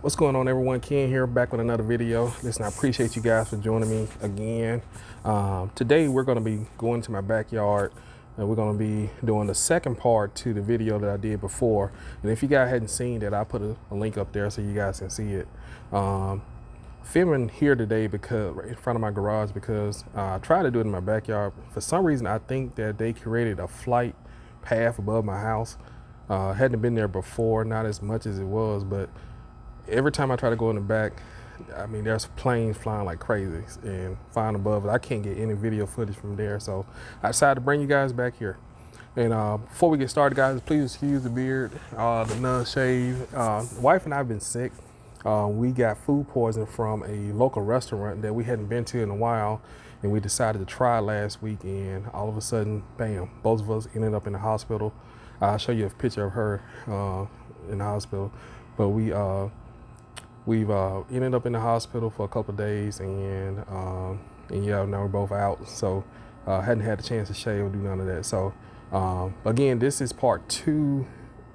What's going on, everyone? Ken here, back with another video. Listen, I appreciate you guys for joining me again. Today we're going to be going to my backyard and we're going to be doing the second part to the video that I did before. And if you guys hadn't seen that, I'll put a link up there so you guys can see it. Filming here today because right in front of my garage because I tried to do it in my backyard. For some reason, I think that they created a flight path above my house. Hadn't been there before, not as much as it was, but every time I try to go in the back, I mean, there's planes flying like crazy and flying above it. I can't get any video footage from there, so I decided to bring you guys back here. And before we get started, guys, please excuse the beard, the non-shave. The wife and I have been sick. We got food poisoning from a local restaurant that we hadn't been to in a while, and we decided to try last week, and all of a sudden, bam, both of us ended up in the hospital. I'll show you a picture of her in the hospital, but we've ended up in the hospital for a couple of days, and yeah, now we're both out. So hadn't had the chance to shave or do none of that. So again, this is part 2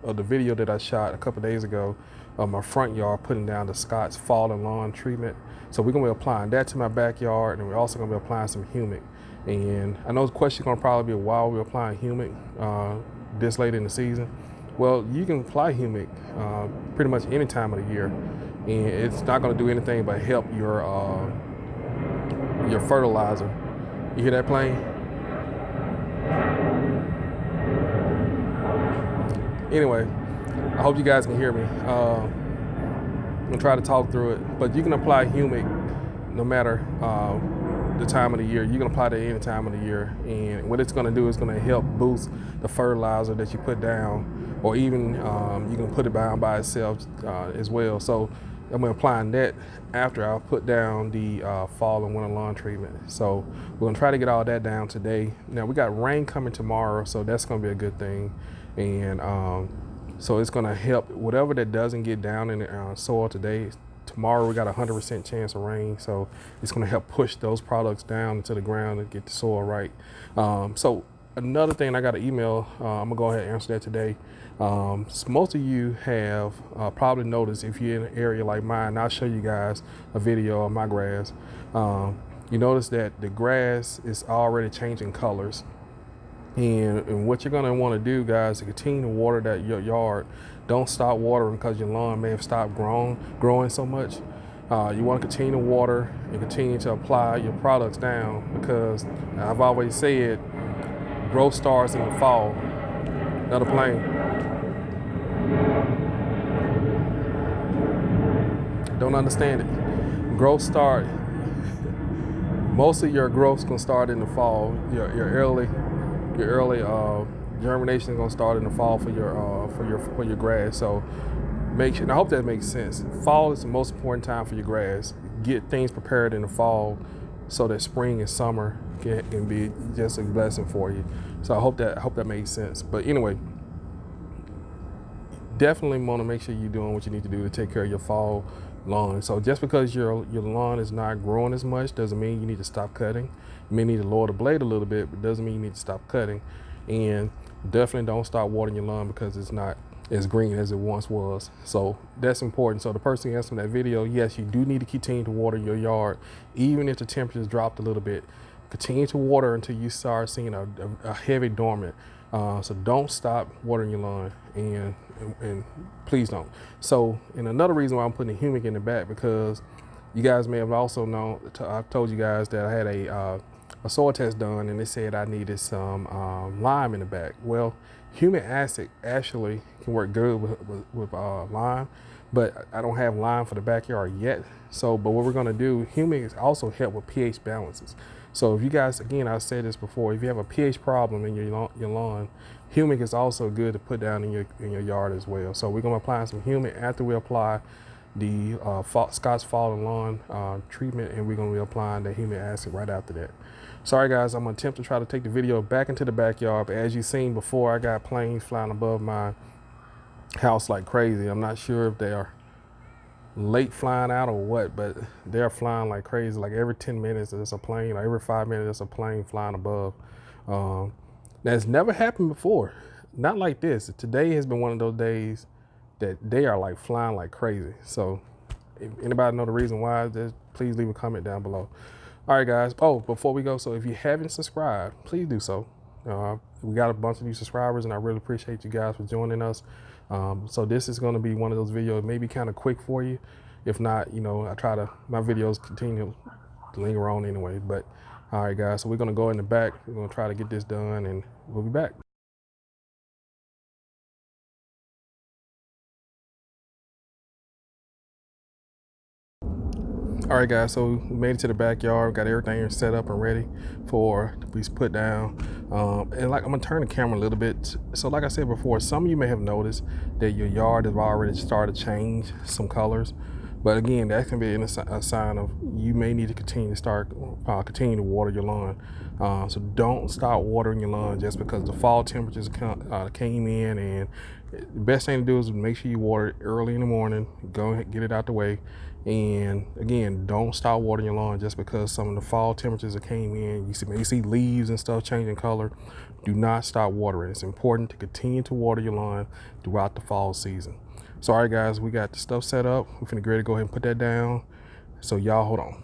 of the video that I shot a couple of days ago of my front yard, putting down the Scott's Fall and Lawn treatment. So we're gonna be applying that to my backyard, and we're also gonna be applying some humic. And I know the question's gonna probably be why we're applying humic this late in the season. Well, you can apply humic pretty much any time of the year, and it's not going to do anything but help your fertilizer. You hear that plane? Anyway, I hope you guys can hear me. I'm gonna try to talk through it, but you can apply humic no matter the time of the year. You can apply that any time of the year, and what it's going to do is going to help boost the fertilizer that you put down, or even you can put it down by itself as well. So I'm going to apply that after I put down the fall and winter lawn treatment. So we're going to try to get all that down today. Now we got rain coming tomorrow, so that's going to be a good thing, and so it's going to help whatever that doesn't get down in the soil today. Tomorrow we got a 100% chance of rain, so it's going to help push those products down into the ground and get the soil right. So another thing, I got an email. I'm gonna go ahead and answer that today. Most of you have probably noticed, if you're in an area like mine, I'll show you guys a video of my grass. You notice that the grass is already changing colors. And what you're going to want to do, guys, to continue to water that your yard. Don't stop watering because your lawn may have stopped growing so much. You want to continue to water and continue to apply your products down, because I've always said growth starts in the fall. Another plane. Don't understand it. Growth start. Most of your growth's gonna start in the fall. Your early germination is gonna start in the fall for your grass. So make sure, and I hope that makes sense. Fall is the most important time for your grass. Get things prepared in the fall so that spring and summer can be just a blessing for you. So I hope that makes sense. But anyway, definitely want to make sure you're doing what you need to do to take care of your fall lawn. So just because your lawn is not growing as much doesn't mean you need to stop cutting. You may need to lower the blade a little bit, but doesn't mean you need to stop cutting. And definitely don't stop watering your lawn because it's not as green as it once was. So that's important. So the person who answered that video, yes, you do need to continue to water your yard, even if the temperatures dropped a little bit. Continue to water until you start seeing a heavy dormant. So don't stop watering your lawn, and please don't. So, and another reason why I'm putting the humic in the back, because you guys may have also known, I've told you guys that I had a soil test done, and they said I needed some lime in the back. Well, humic acid actually can work good with lime, but I don't have lime for the backyard yet. So, but what we're gonna do, humic also help with pH balances. So if you guys, again, I said this before, if you have a pH problem in your lawn, humic is also good to put down in your yard as well. So we're gonna apply some humic after we apply the Scott's Fall and Lawn treatment, and we're gonna be applying the humic acid right after that. Sorry guys, I'm gonna attempt to try to take the video back into the backyard, but as you've seen before, I got planes flying above my house like crazy. I'm not sure if they are late flying out or what, but they're flying like crazy. Like every 10 minutes there's a plane, or every 5 minutes there's a plane flying above. That's never happened before. Not like this. Today has been one of those days that they are like flying like crazy. So If anybody know the reason why, just please leave a comment down below. All right, guys. Oh, before we go, so if you haven't subscribed, please do so. We got a bunch of new subscribers, and I really appreciate you guys for joining us. So this is going to be one of those videos, maybe kind of quick for you. If not, I try to, my videos continue to linger on anyway. But all right, guys, so we're going to go in the back. We're going to try to get this done, and we'll be back. All right, guys, so we made it to the backyard. Got everything set up and ready for to be put down. And like, I'm gonna turn the camera a little bit. So like I said before, some of you may have noticed that your yard has already started to change some colors. But again, that can be a sign of you may need to continue to water your lawn. So don't stop watering your lawn just because the fall temperatures came in. And the best thing to do is make sure you water it early in the morning. Go ahead, get it out the way. And again, don't stop watering your lawn just because some of the fall temperatures that came in. You see leaves and stuff changing color. Do not stop watering. It's important to continue to water your lawn throughout the fall season. So all right, guys, we got the stuff set up. We're finna get ready to go ahead and put that down. So y'all hold on.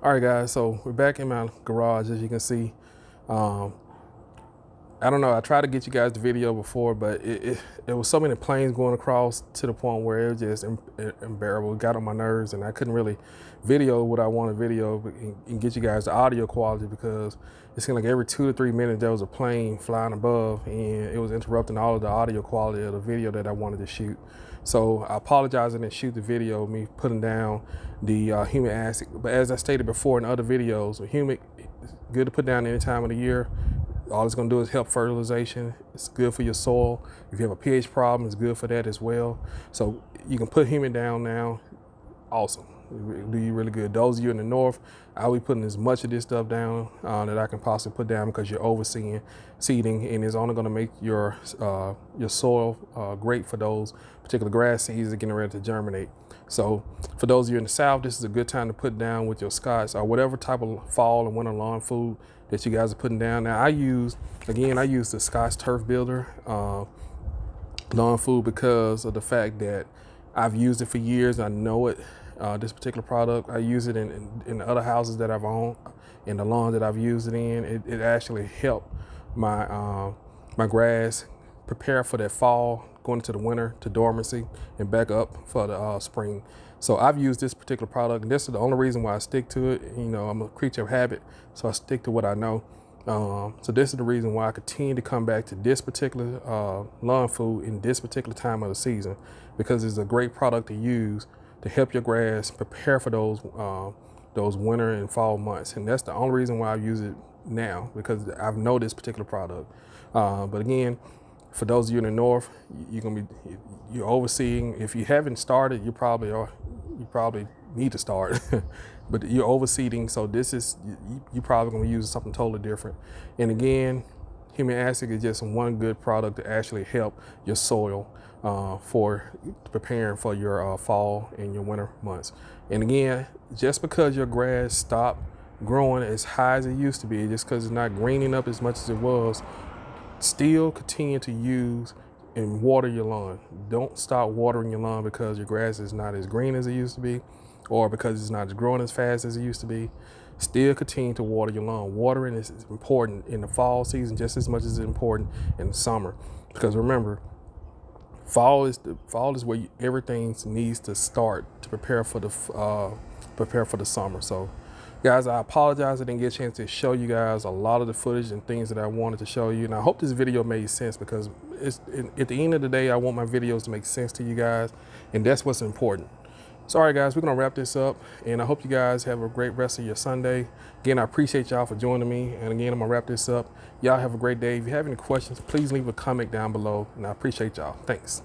All right, guys, so we're back in my garage, as you can see. I don't know, I tried to get you guys the video before, but it was so many planes going across to the point where it was just unbearable. It got on my nerves, and I couldn't really video what I wanted to video and get you guys the audio quality, because it seemed like every 2 to 3 minutes there was a plane flying above, and it was interrupting all of the audio quality of the video that I wanted to shoot. So I apologize I didn't shoot the video of me putting down the humic acid. But as I stated before in other videos, humic is good to put down any time of the year. All it's gonna do is help fertilization. It's good for your soil. If you have a pH problem, it's good for that as well. So you can put humic down now. Awesome. It'll do you really good. Those of you in the north, I'll be putting as much of this stuff down that I can possibly put down, because you're overseeing seeding, and it's only going to make your soil great for those particular grass seeds that are getting ready to germinate. So for those of you in the south, this is a good time to put down with your Scott's or whatever type of fall and winter lawn food that you guys are putting down. Now I use the Scott's Turf Builder lawn food because of the fact that I've used it for years. I know it. This particular product, I use it in the other houses that I've owned, in the lawn that I've used it in. It actually helped my my grass prepare for that fall, going into the winter to dormancy, and back up for the spring. So I've used this particular product, and this is the only reason why I stick to it. You know, I'm a creature of habit, so I stick to what I know. So this is the reason why I continue to come back to this particular lawn food in this particular time of the season, because it's a great product to use to help your grass prepare for those winter and fall months. And that's the only reason why I use it now, because I've known this particular product. But again, for those of you in the north, you're overseeing. If you haven't started, you probably need to start. But you're overseeding, so this is, you probably gonna use something totally different. And again, humic acid is just one good product to actually help your soil for preparing for your fall and your winter months. And again, just because your grass stopped growing as high as it used to be, just because it's not greening up as much as it was, still continue to use and water your lawn. Don't stop watering your lawn because your grass is not as green as it used to be, or because it's not growing as fast as it used to be. Still continue to water your lawn. Watering is important in the fall season just as much as it's important in the summer. Because remember, fall is where everything needs to start to prepare for the summer. So guys, I apologize I didn't get a chance to show you guys a lot of the footage and things that I wanted to show you. And I hope this video made sense, because at the end of the day, I want my videos to make sense to you guys, and that's what's important. So, all right, guys, we're going to wrap this up, and I hope you guys have a great rest of your Sunday. Again, I appreciate y'all for joining me, and again, I'm going to wrap this up. Y'all have a great day. If you have any questions, please leave a comment down below, and I appreciate y'all. Thanks.